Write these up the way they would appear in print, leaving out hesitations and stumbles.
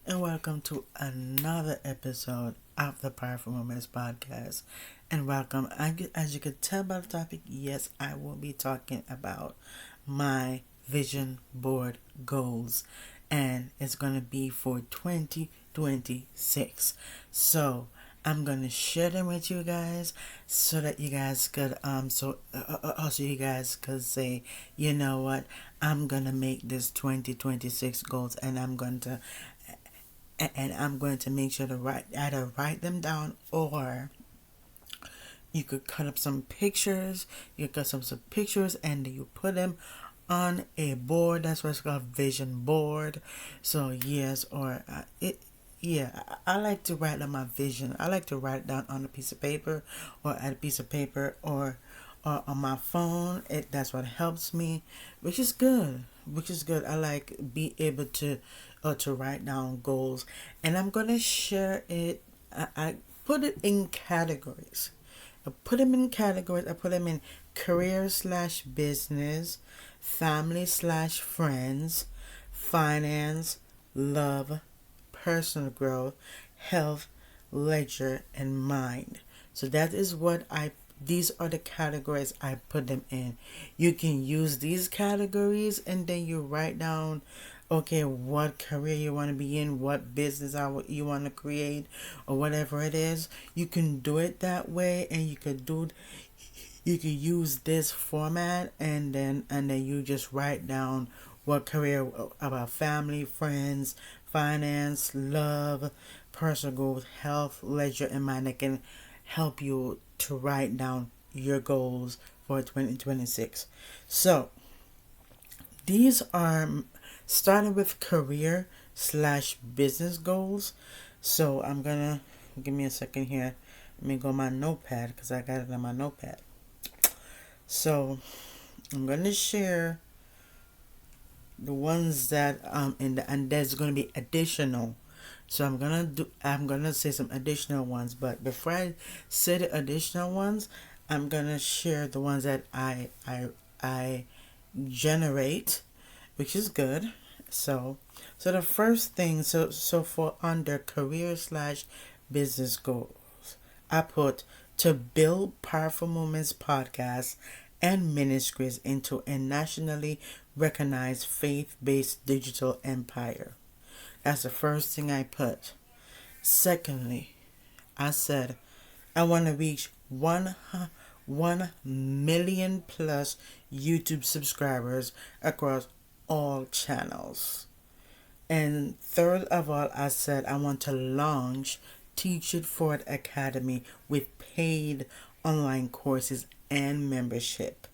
and welcome to another episode of the Powerful Moments Podcast. And welcome, as you could tell by the topic, yes, I will be talking about my vision board goals, and it's going to be for 2026. So, I'm gonna share them with you guys so that you guys could also you guys could say, you know what, I'm gonna make this 2026 goals, and I'm going to make sure to either write them down, or you could cut up some pictures. You cut some pictures and you put them on a board. That's what's called vision board. So yes, or it. Yeah, I like to write down my vision. I like to write it down on a piece of paper, or at a piece of paper, or on my phone. That's what helps me, which is good. Which is good. I like be able to write down goals, and I'm gonna share it. I put it in categories. I put them in categories. I put them in career slash business, family slash friends, finance, love, personal growth, health, leisure, and mind. So that is what these are the categories I put them in. You can use these categories and then you write down, okay, what career you want to be in, what business you want to create, or whatever it is. You can do it that way, and you can use this format, and then you just write down what career, about family, friends, finance, love, personal growth, health, leisure, and mind, that can help you to write down your goals for 2026. So these are starting with career slash business goals. So I'm gonna give me a second here. Let me go my notepad because I got it on my notepad. So I'm gonna share the ones that and there's gonna be additional. So I'm gonna say some additional ones, but before I say the additional ones, I'm gonna share the ones that I generate, which is good. So the first thing, so for under career slash business goals, I put to build Powerful Moments podcast and ministries into a nationally recognized faith-based digital empire. That's the first thing I put. Secondly, I said I want to reach 1 million plus YouTube subscribers across all channels. And third of all, I said I want to launch Teach It Forward Academy with paid online courses and membership.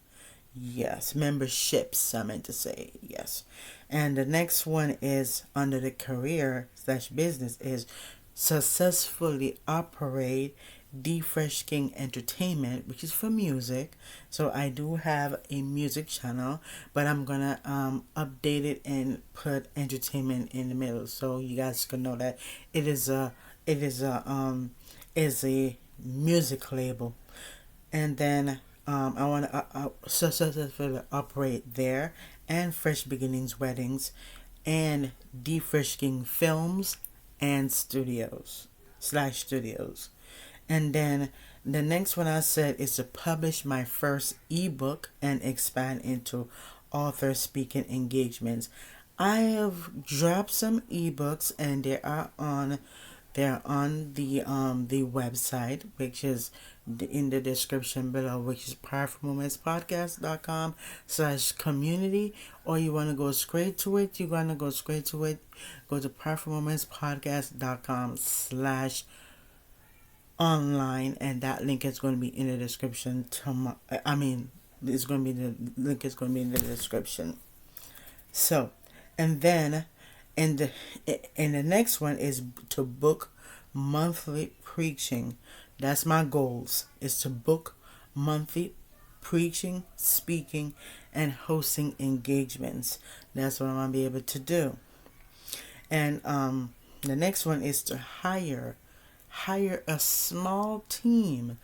Yes, memberships, I meant to say. Yes. And the next one is under the career slash business is successfully operate King Entertainment, which is for music. So I do have a music channel, but I'm gonna update it and put entertainment in the middle, so you guys can know that it is a it is a music label. And then I want to successfully operate there, and Fresh Beginnings Weddings, and King Films and Studios. And then the next one I said is to publish my first ebook and expand into author speaking engagements. I have dropped some ebooks, and they're on the website, which is in the description below, which is powerfulmomentspodcast.com/community. Or you want to go straight to it, you're going to go straight to it. Go to powerfulmomentspodcast.com/online, and that link is going to be in the description. It's going to be the link is going to be in the description. So, and then and the next one is to book monthly preaching. That's my goals, is to book monthly preaching, speaking, and hosting engagements. That's what I'm going to be able to do. And the next one is to hire a small team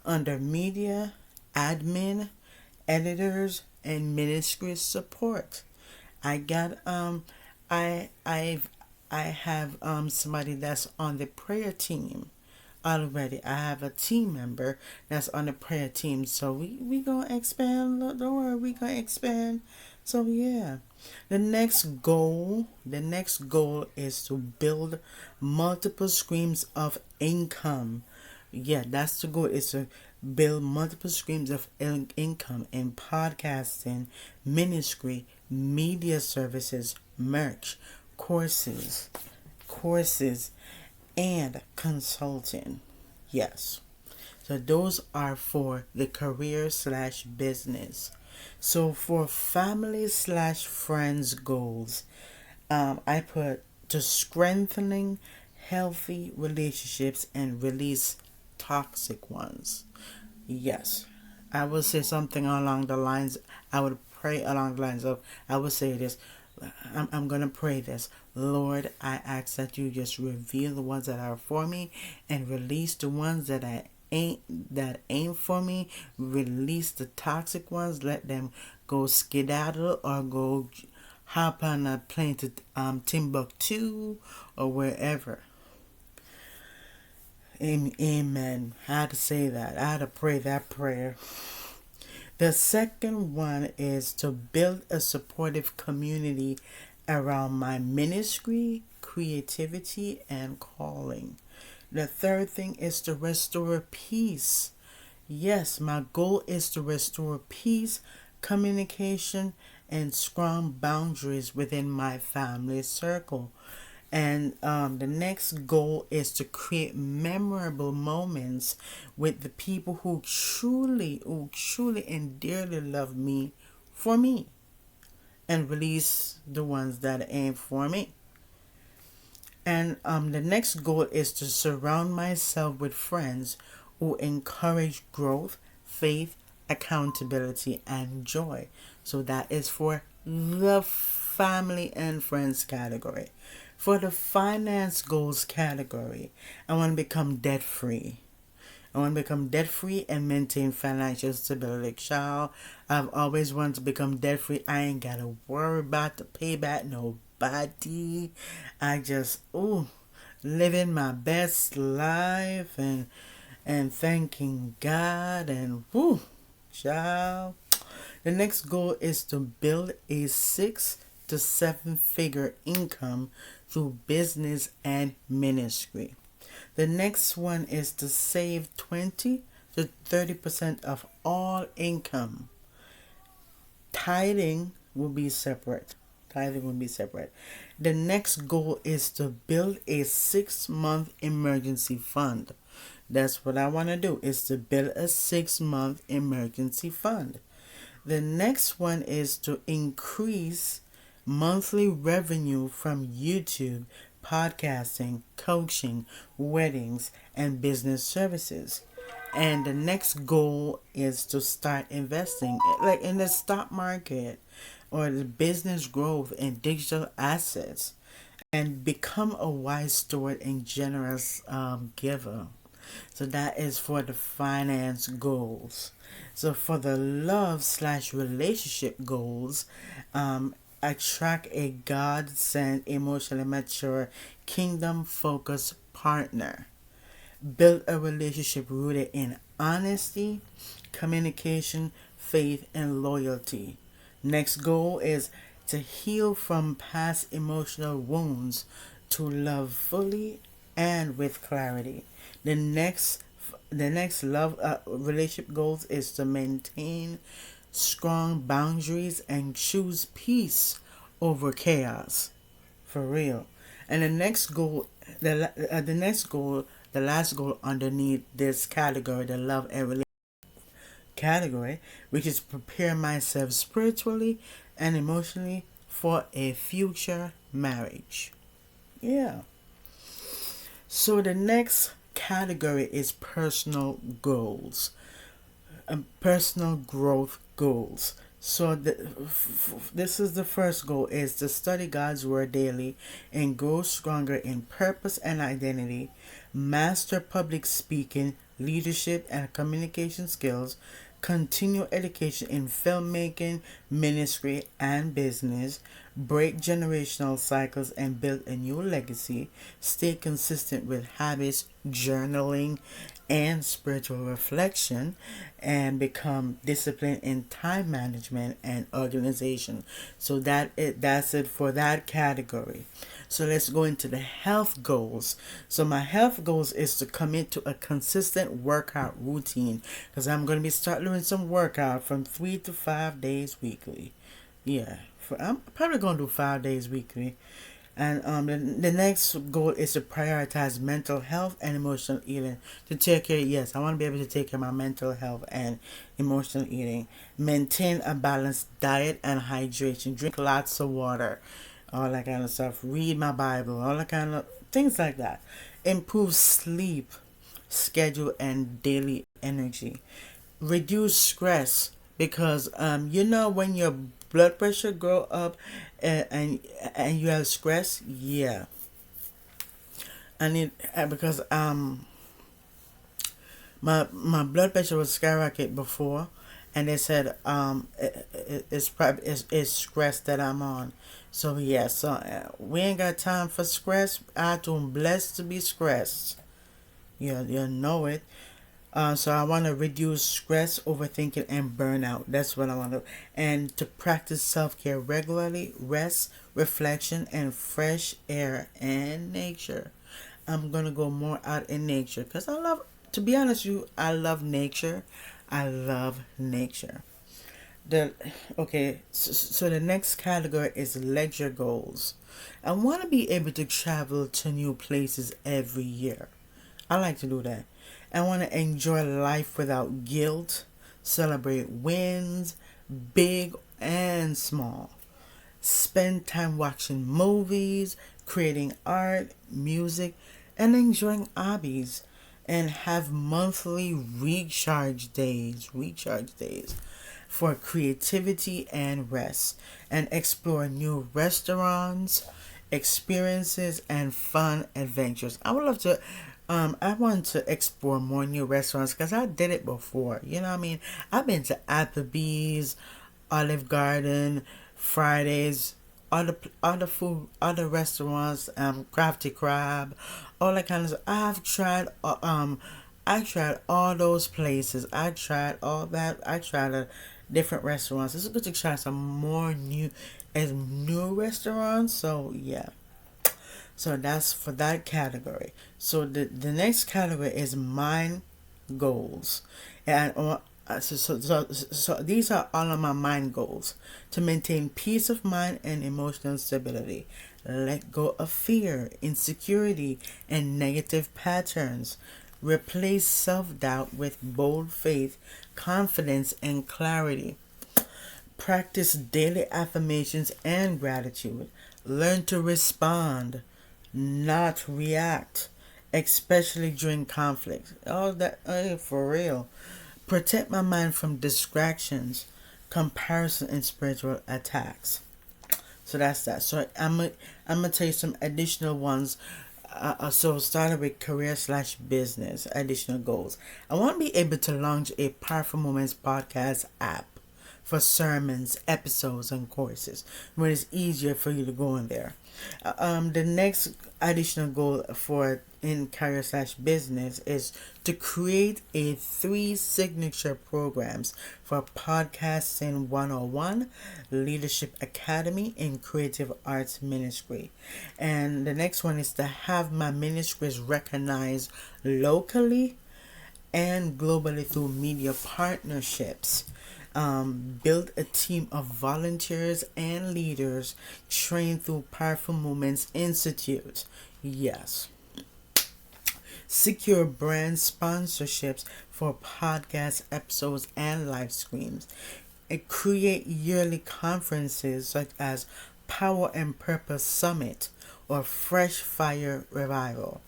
under media, admin, editors, and ministry support. I got I've I have somebody that's on the prayer team already. I have a team member that's on the prayer team. So we gonna expand. Don't worry, we gonna expand. So yeah. The next goal is to build multiple streams of income. Yeah, that's the goal, is to build multiple streams of income in podcasting, ministry, media services, merch, courses, courses, and consulting. Yes. So those are for the career slash business. So for family slash friends goals, I put to strengthening healthy relationships and release toxic ones. Yes. I would say something along the lines, I would pray along the lines of, I would say this, I'm going to pray this. Lord, I ask that you just reveal the ones that are for me and release the ones that ain't for me. Release the toxic ones. Let them go skedaddle or go hop on a plane to Timbuktu or wherever. Amen. I had to say that. I had to pray that prayer. The second one is to build a supportive community around my ministry, creativity, and calling. The third thing is to restore peace. Yes, my goal is to restore peace, communication, and strong boundaries within my family circle. And the next goal is to create memorable moments with the people who truly and dearly love me for me, and release the ones that ain't for me. And the next goal is to surround myself with friends who encourage growth, faith, accountability, and joy. So that is for the family and friends category. For the finance goals category, I want to become debt free. I want to become debt free and maintain financial stability. Child, I've always wanted to become debt free. I ain't got to worry about the payback nobody. I just, living my best life and thanking God and, child. The next goal is to build a 6 to 7 figure income through business and ministry. The next one is to save 20 to 30% of all income. Tithing will be separate. Tithing will be separate. The next goal is to build a 6-month emergency fund. That's what I want to do, is to build a 6-month emergency fund. The next one is to increase monthly revenue from YouTube, podcasting, coaching, weddings, and business services. And the next goal is to start investing, like in the stock market or the business growth in digital assets, and become a wise steward and generous giver. So that is for the finance goals. So for the love slash relationship goals, attract a God sent, emotionally mature, kingdom focused partner. Build a relationship rooted in honesty, communication, faith, and loyalty. Next goal is to heal from past emotional wounds, to love fully and with clarity. The next love relationship goals is to maintain strong boundaries and choose peace over chaos. For real. And the last goal underneath this category, the love and relationship category, which is prepare myself spiritually and emotionally for a future marriage. Yeah. So the next category is personal goals, personal growth goals. So this is the first goal, is to study God's word daily and grow stronger in purpose and identity, master public speaking, leadership and communication skills, continue education in filmmaking, ministry, and business, break generational cycles and build a new legacy, stay consistent with habits, journaling, and spiritual reflection, and become disciplined in time management and organization. So that's it for that category. So let's go into the health goals. So my health goals is to commit to a consistent workout routine, because I'm going to be start doing some workout from 3 to 5 days weekly. Yeah, I'm probably going to do 5 days weekly. And the next goal is to prioritize mental health and emotional eating. To take care, yes, I want to be able to take care of my mental health and emotional eating. Maintain a balanced diet and hydration. Drink lots of water, all that kind of stuff. Read my Bible, all that kind of things like that. Improve sleep schedule and daily energy. Reduce stress, because when your blood pressure go up, and you have stress, yeah. And it because my blood pressure was skyrocket before, and they said it's probably it's stress that I'm on. So yeah, so we ain't got time for stress. I too blessed to be stressed. You know it. So I want to reduce stress, overthinking, and burnout. That's what I want to. And to practice self-care regularly, rest, reflection, and fresh air and nature. I'm gonna go more out in nature, because I love. To be honest with you, I love nature. I love nature. The so the next category is leisure goals. I want to be able to travel to new places every year. I like to do that. I want to enjoy life without guilt, celebrate wins, big and small. Spend time watching movies, creating art, music, and enjoying hobbies. And have monthly recharge days for creativity and rest. And explore new restaurants, experiences, and fun adventures. I want to explore more new restaurants, because I did it before. You know what I mean? I've been to Applebee's, Olive Garden, Fridays, other food, other restaurants, Crafty Crab, all that kind of stuff. I tried all those places. I tried all that. I tried different restaurants. It's good to try some more new restaurants. So yeah. So that's for that category. So the next category is mind goals, and so these are all of my mind goals: to maintain peace of mind and emotional stability, let go of fear, insecurity, and negative patterns, replace self-doubt with bold faith, confidence, and clarity. Practice daily affirmations and gratitude. Learn to respond, not react, especially during conflict. Oh, that for real. Protect my mind from distractions, comparison, and spiritual attacks. So that's that. So I'm gonna tell you some additional ones. So starting with career/business additional goals. I want to be able to launch a Powerful Moments podcast app for sermons, episodes, and courses, where it's easier for you to go in there. The next additional goal for in career/business is to create a 3 signature programs for Podcasting 101, Leadership Academy, and Creative Arts Ministry. And the next one is to have my ministries recognized locally and globally through media partnerships. Build a team of volunteers and leaders trained through Powerful Moments Institute. Yes. Secure brand sponsorships for podcast episodes and live streams. And create yearly conferences such as Power and Purpose Summit or Fresh Fire Revival.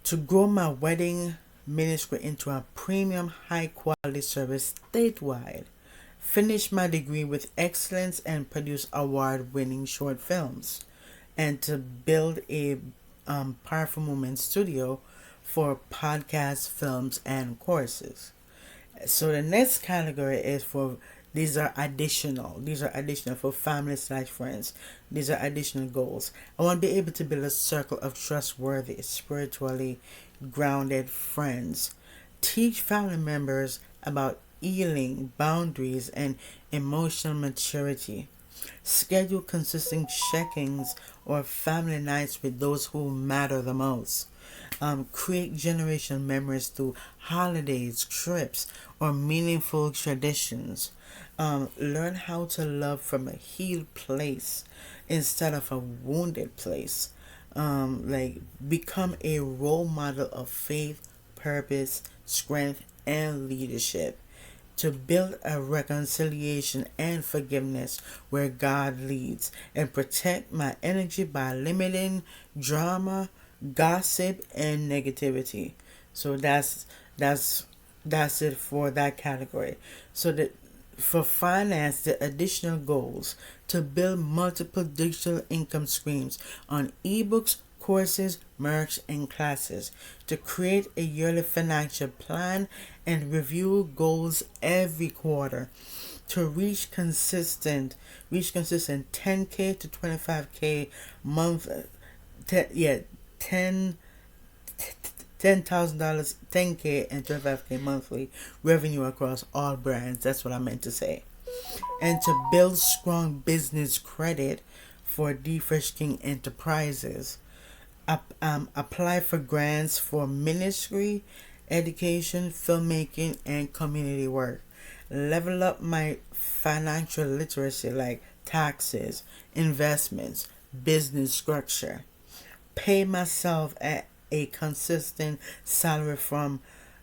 To grow my wedding ministry into a premium high quality service statewide. Finish my degree with excellence and produce award winning short films. And to build a Powerful Moment studio for podcasts, films, and courses. So the next category is for These are additional. These are additional for family slash friends. These are additional goals. I want to be able to build a circle of trustworthy, spiritually grounded friends. Teach family members about healing, boundaries, and emotional maturity. Schedule consistent check-ins or family nights with those who matter the most. Create generational memories through holidays, trips, or meaningful traditions. Learn how to love from a healed place instead of a wounded place. Like become a role model of faith, purpose, strength, and leadership to build a reconciliation and forgiveness where God leads, and protect my energy by limiting drama, gossip, and negativity. So that's it for that category. So that for finance, the additional goals to build multiple digital income streams on ebooks, courses, merch, and classes, to create a yearly financial plan and review goals every quarter, to reach consistent 10K to 25K month, yeah, 10 $10,000, 10K, and 25K monthly revenue across all brands. That's what I meant to say. And to build strong business credit for DFreshking Enterprises. Apply for grants for ministry, education, filmmaking, and community work. Level up my financial literacy like taxes, investments, business structure. Pay myself a consistent salary from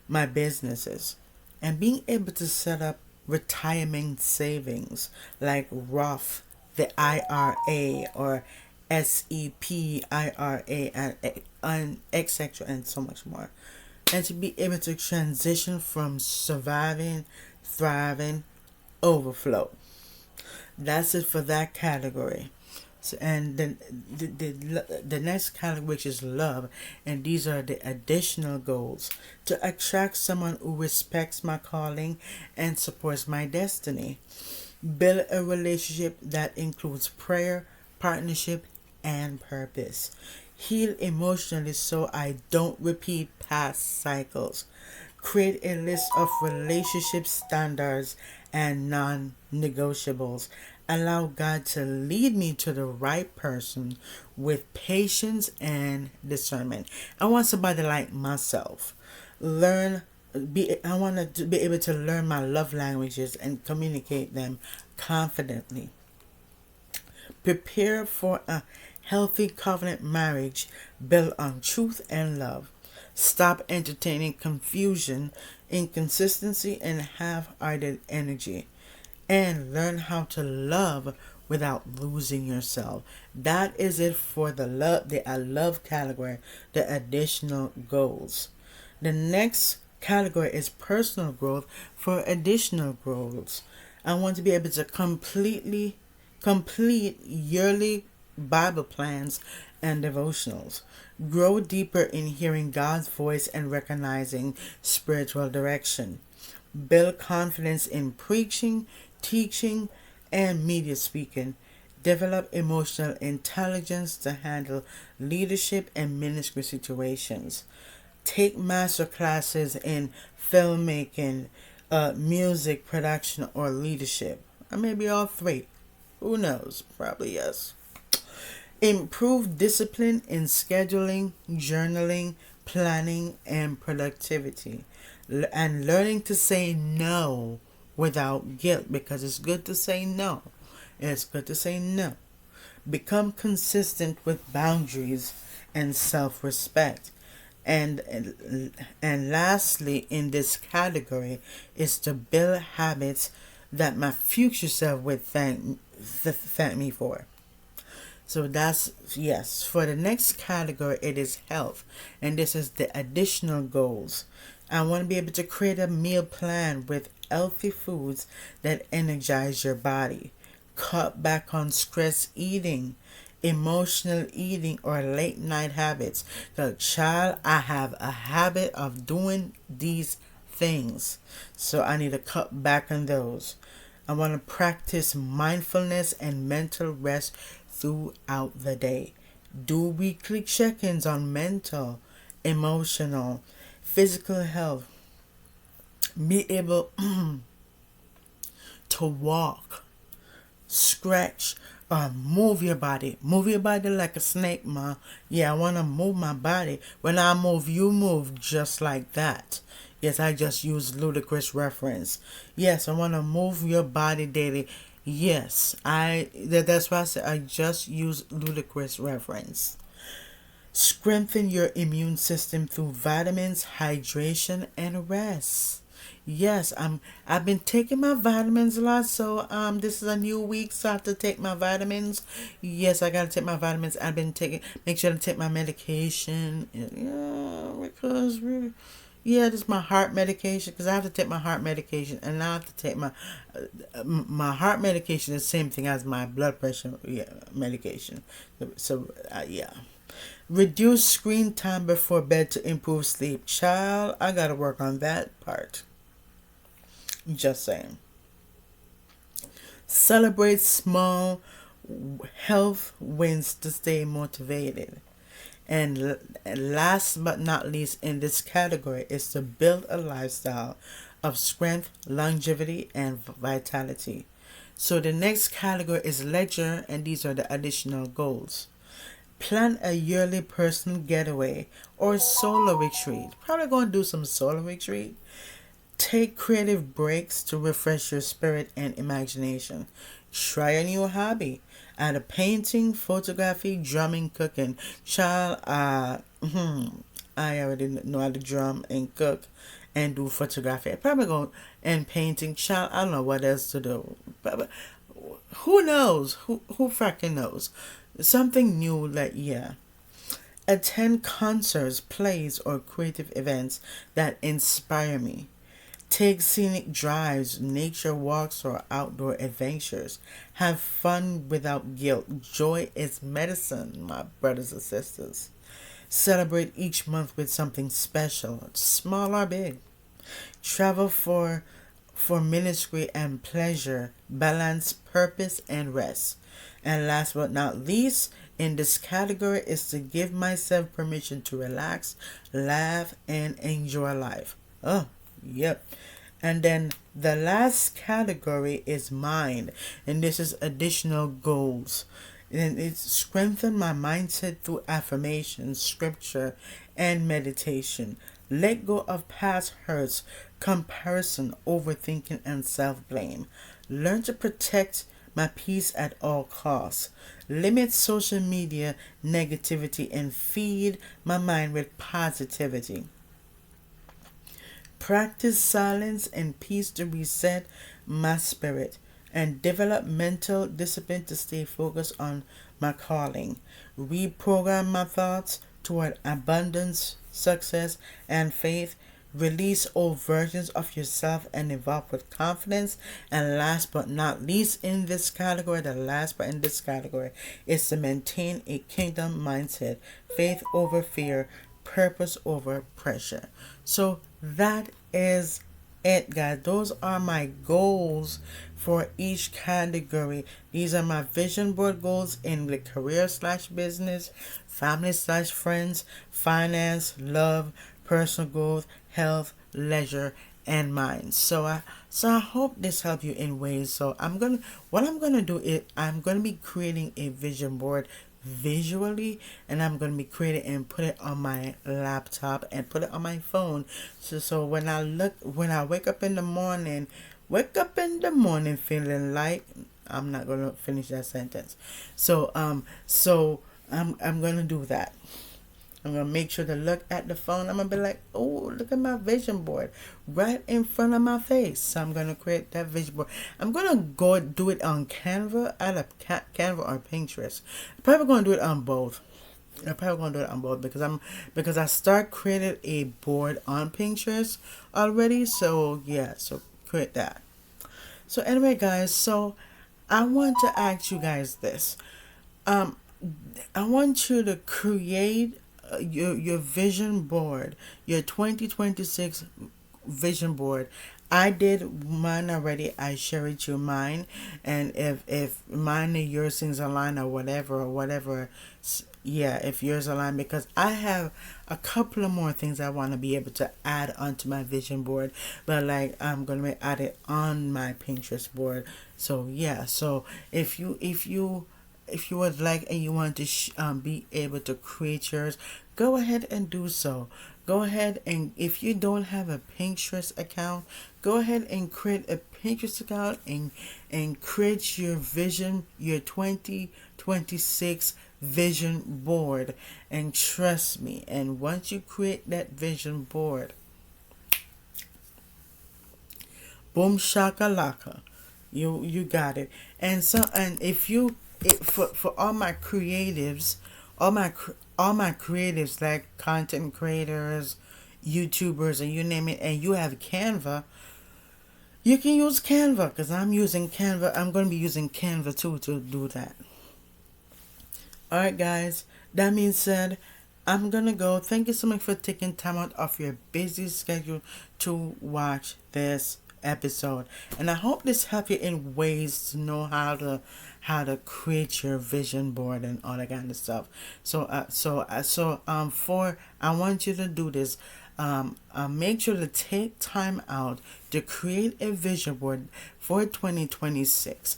my businesses, and being able to set up retirement savings like Roth, the IRA, or SEP IRA, and etc., and so much more, and to be able to transition from surviving, thriving, overflow. That's it for that category. So, and then the next category, which is love, and these are the additional goals to attract someone who respects my calling and supports my destiny. Build a relationship that includes prayer, partnership, and purpose. Heal emotionally so I don't repeat past cycles. Create a list of relationship standards and non negotiables. Allow God to lead me to the right person with patience and discernment. I want somebody like myself. I want to be able to learn my love languages and communicate them confidently. Prepare for a healthy covenant marriage built on truth and love. Stop entertaining confusion, inconsistency, and half-hearted energy. And learn how to love without losing yourself. That is it for the I love category, the additional goals. The next category is personal growth for additional goals. I want to be able to complete yearly Bible plans and devotionals. Grow deeper in hearing God's voice and recognizing spiritual direction. Build confidence in preaching, teaching, and media speaking. Develop emotional intelligence to handle leadership and ministry situations. Take master classes in filmmaking, music production, or leadership. Or maybe all three. Who knows? Probably yes. Improve discipline in scheduling, journaling, planning, and productivity. And learning to say no without guilt, because it's good to say no. It's good to say no. Become consistent with boundaries and self-respect. And lastly, in this category, is to build habits that my future self would thank me for. So that's yes. For the next category, it is health, and this is the additional goals. I want to be able to create a meal plan with healthy foods that energize your body. Cut back on stress eating, emotional eating, or late night habits. So, child, I have a habit of doing these things, so I need to cut back on those. I want to practice mindfulness and mental rest throughout the day. Do weekly check-ins on mental, emotional, physical health. Be able to walk, stretch, move your body. Move your body like a snake, ma. Yeah, I want to move my body. When I move, you move just like that. Yes, I just use ludicrous reference. Yes, I want to move your body daily. Yes, that's why I said I just use ludicrous reference. Strengthen your immune system through vitamins, hydration, and rest. Yes, I've been taking my vitamins a lot, so this is a new week, so I have to take my vitamins. Yes, I gotta take my vitamins. I've been taking make sure to take my medication. Yeah, because really, yeah, this is my heart medication because I have to take my heart medication, and I have to take my heart medication is the same thing as my blood pressure, yeah, medication. So yeah. Reduce screen time before bed to improve sleep. Child, I gotta work on that part. Just saying. Celebrate small health wins to stay motivated. And last but not least in this category is to build a lifestyle of strength, longevity, and vitality. So the next category is leisure, and these are the additional goals. Plan a yearly personal getaway or solo retreat. Probably going to do some solo retreat. Take creative breaks to refresh your spirit and imagination. Try a new hobby. Add a painting, photography, drumming, cooking. Child, I already know how to drum and cook and do photography. I probably go and painting. Child, I don't know what else to do. But who knows? Who fucking knows? Something new, like, yeah. Attend concerts, plays, or creative events that inspire me. Take scenic drives, nature walks, or outdoor adventures. Have fun without guilt. Joy is medicine, my brothers and sisters. Celebrate each month with something special, small or big. Travel for ministry and pleasure. Balance purpose and rest. And last but not least, in this category is to give myself permission to relax, laugh, and enjoy life. Oh, yep. And then the last category is mind, and this is additional goals. And it's strengthen my mindset through affirmation, scripture, and meditation. Let go of past hurts, comparison, overthinking, and self blame. Learn to protect my peace at all costs. Limit social media negativity and feed my mind with positivity. Practice silence and peace to reset my spirit and develop mental discipline to stay focused on my calling. Reprogram my thoughts toward abundance, success, and faith. Release old versions of yourself and evolve with confidence. And last but not least in this category, the last but in this category is to maintain a kingdom mindset. Faith over fear, purpose over pressure. So that is it, guys. Those are my goals for each category. These are my vision board goals in the career slash business, family slash friends, finance, love, personal growth, health, leisure, and mind. So I hope this helped you in ways. So what I'm gonna do is I'm gonna be creating a vision board visually, and I'm gonna be creating and put it on my laptop and put it on my phone. So when I wake up in the morning feeling like I'm not gonna finish that sentence. I'm gonna do that. I'm going to make sure to look at the phone. I'm going to be like, oh, look at my vision board right in front of my face. So I'm going to create that vision board. I'm going to go do it on Canva, either Canva or Pinterest. I'm probably going to do it on both. Because I start creating a board on Pinterest already. So yeah, so create that. So anyway, guys, so I want to ask you guys this. I want you to create your vision board, your 2026 vision board. I did mine already. I share it you mine, and if mine and yours things align or whatever, yeah, if yours align, because I have a couple of more things I want to be able to add onto my vision board, but like I'm gonna add it on my Pinterest board. So yeah, so if you would like and you want to be able to create yours, go ahead and do so. Go ahead and if you don't have a Pinterest account, go ahead and create a Pinterest account and create your vision, your 2026 vision board. And trust me, and once you create that vision board, boom shakalaka, you got it. And if you for all my creatives, all my creatives like content creators, YouTubers, and you name it, and you have Canva, you can use Canva, because I'm using Canva. I'm going to be using Canva too to do that. Alright, guys, that being said, I'm going to go. Thank you so much for taking time out of your busy schedule to watch this episode. And I hope this helped you in ways to know how to create your vision board and all that kind of stuff. For I want you to do this. Make sure to take time out to create a vision board for 2026.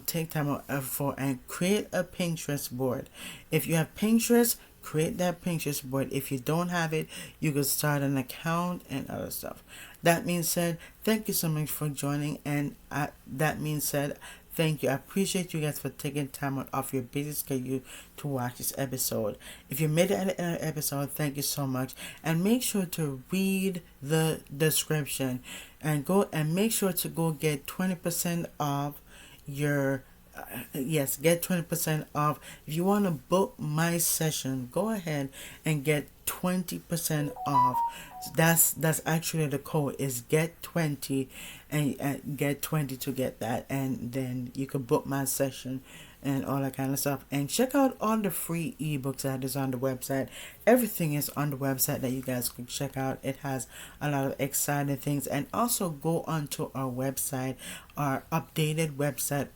Take time out for and create a Pinterest board. If you have Pinterest, create that Pinterest board. If you don't have it, you can start an account and other stuff. That being said, thank you so much for joining. And that being said, thank you. I appreciate you guys for taking time out of your busy schedule to watch this episode. If you made it at the end of the episode, thank you so much. And make sure to read the description and go and make sure to go get 20% off your yes, get 20% off. If you want to book my session, go ahead and get 20% off. That's actually the code is get 20, and get 20 to get that, and then you can book my session and all that kind of stuff. And check out all the free ebooks that is on the website. Everything is on the website that you guys can check out. It has a lot of exciting things. And also go onto our website, our updated website,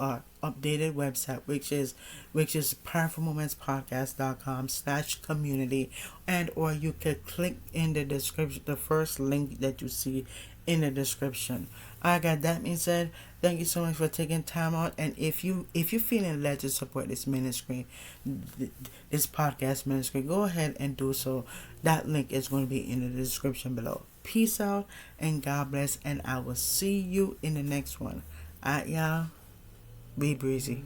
which is powerfulmomentspodcast.com/community, and or you could click in the description, the first link that you see in the description. I got that being said, thank you so much for taking time out. And if you're feeling led to support this ministry, this podcast ministry, go ahead and do so. That link is going to be in the description below. Peace out and God bless, and I will see you in the next one. Alright, y'all. Be breezy.